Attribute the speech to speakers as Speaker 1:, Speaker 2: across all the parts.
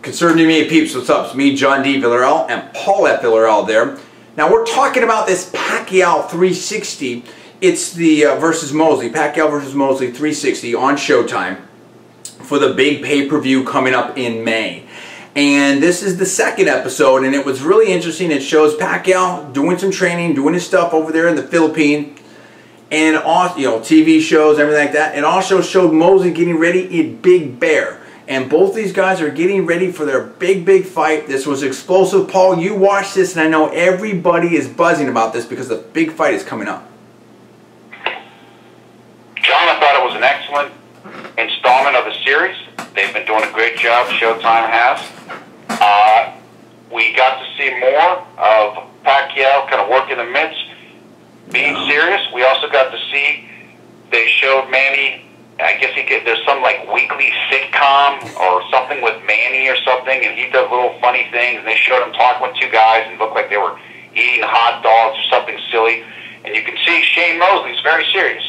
Speaker 1: Conservative Media peeps, what's up? It's me, John D. Villarreal, and Paul F. Villarreal there. Now we're talking about this Pacquiao 360. It's the versus Mosley, Pacquiao versus Mosley 360 on Showtime for the big pay-per-view coming up in May. And this is the second episode, and it was really interesting. It shows Pacquiao doing some training, doing his stuff over there in the Philippines, and also, TV shows, everything like that. It also showed Mosley getting ready in Big Bear. And both these guys are getting ready for their big fight. This was explosive. Paul, you watched this, and I know everybody is buzzing about this because the big fight is coming up.
Speaker 2: John, I thought it was an excellent installment of the series. They've been doing a great job, Showtime has. We got to see more of Pacquiao kind of working the mitts, being serious. We also got to see, they showed Manny, I guess there's some like weekly sitcom or something with Manny or something, and he does little funny things, and they showed him talking with two guys and it looked like they were eating hot dogs or something silly. And you can see Shane Mosley's very serious.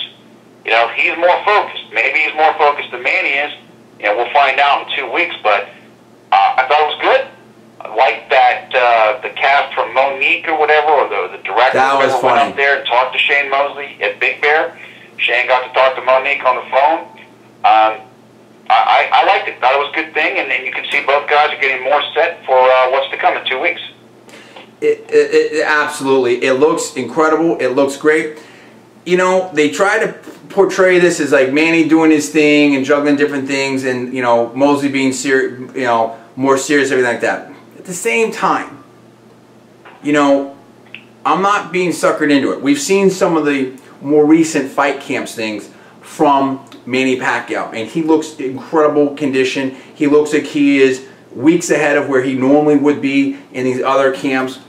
Speaker 2: He's more focused. Maybe he's more focused than Manny is. We'll find out in 2 weeks, but I thought it was good. I like that the cast from Monique or whatever, or the director went up there and talked to Shane Mosley at Big Bear. Shane got to talk to Monique on the phone. I liked it. Thought it was a good thing, and then you can see both guys are getting more set for what's to come in 2 weeks.
Speaker 1: Absolutely. It looks incredible. It looks great. They try to portray this as like Manny doing his thing and juggling different things, and Mosley being more serious, everything like that. At the same time, I'm not being suckered into it. We've seen some of the more recent fight camps things from Manny Pacquiao, and he looks incredible condition. He looks like he is weeks ahead of where he normally would be in these other camps.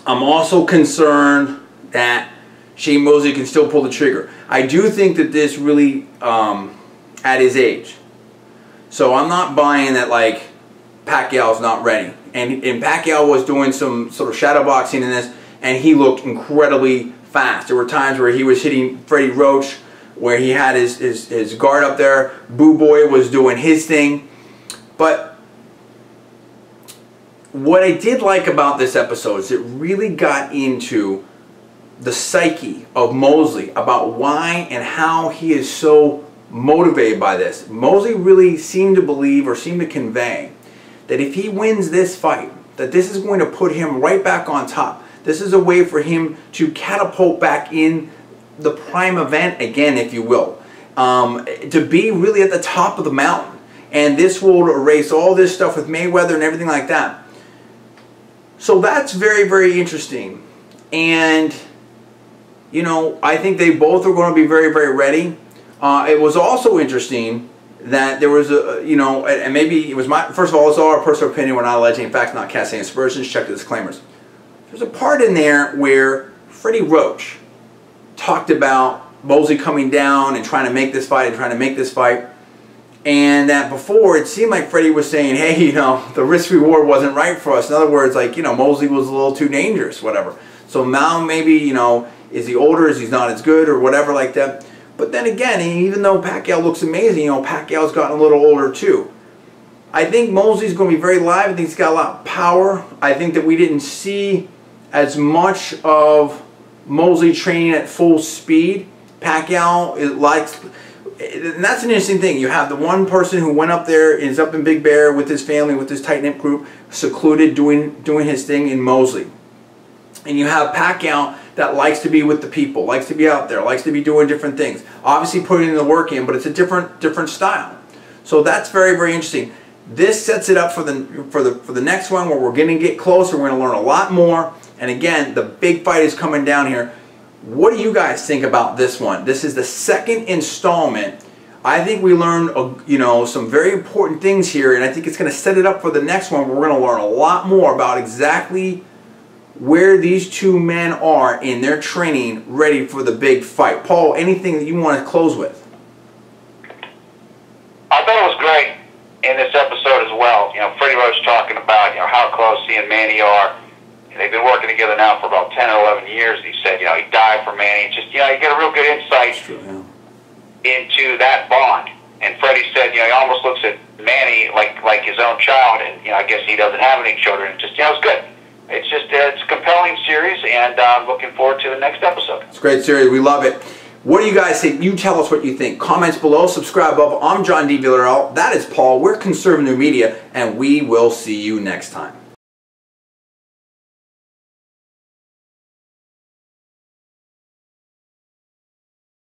Speaker 1: I'm also concerned that Shane Mosley can still pull the trigger. I do think that this really, at his age, so I'm not buying that like Pacquiao's not ready. And Pacquiao was doing some sort of shadow boxing in this, and he looked incredibly fast. There were times where he was hitting Freddie Roach, where he had his guard up there. Boo Boy was doing his thing. But what I did like about this episode is it really got into the psyche of Mosley, about why and how he is so motivated by this. Mosley really seemed to believe, or seemed to convey, that if he wins this fight, that this is going to put him right back on top. This is a way for him to catapult back in the prime event again, if you will. To be really at the top of the mountain. And this will erase all this stuff with Mayweather and everything like that. So that's very interesting. And I think they both are going to be very ready. It was also interesting that there was and maybe it was first of all, it's all our personal opinion. We're not alleging facts, not casting aspersions. Check the disclaimers. There's a part in there where Freddie Roach talked about Mosley coming down and trying to make this fight and that before it seemed like Freddie was saying, hey, the risk reward wasn't right for us. In other words, like, Mosley was a little too dangerous, whatever. So now maybe, is he older, is he not as good, or whatever like that. But then again, even though Pacquiao looks amazing, Pacquiao's gotten a little older too. I think Mosley's going to be very live. I think he's got a lot of power. I think that we didn't see as much of Mosley training at full speed. Pacquiao likes, and that's an interesting thing. You have the one person who went up there, is up in Big Bear with his family, with his tight-knit group, secluded, doing his thing in Mosley. And you have Pacquiao that likes to be with the people, likes to be out there, likes to be doing different things. Obviously putting the work in, but it's a different style. So that's very interesting. This sets it up for the next one, where we're going to get closer. We're going to learn a lot more. And again, the big fight is coming down here. What do you guys think about this one? This is the second installment. I think we learned some very important things here, and I think it's going to set it up for the next one, where we're going to learn a lot more about exactly where these two men are in their training, ready for the big fight. Paul, anything that you want to close with?
Speaker 2: I thought it was great in this episode as well. Freddie Roach talking about how close he and Manny are. They've been working together now for about 10 or 11 years. He said, he died for Manny. Just, you get a real good insight into that bond. And Freddie said, he almost looks at Manny like his own child, and I guess he doesn't have any children. It's just, it's good. It's just it's a compelling series, and I'm looking forward to the next episode.
Speaker 1: It's a great series. We love it. What do you guys think? You tell us what you think. Comments below. Subscribe above. I'm John D. Villarreal. That is Paul. We're Conservative Media, and we will see you next time.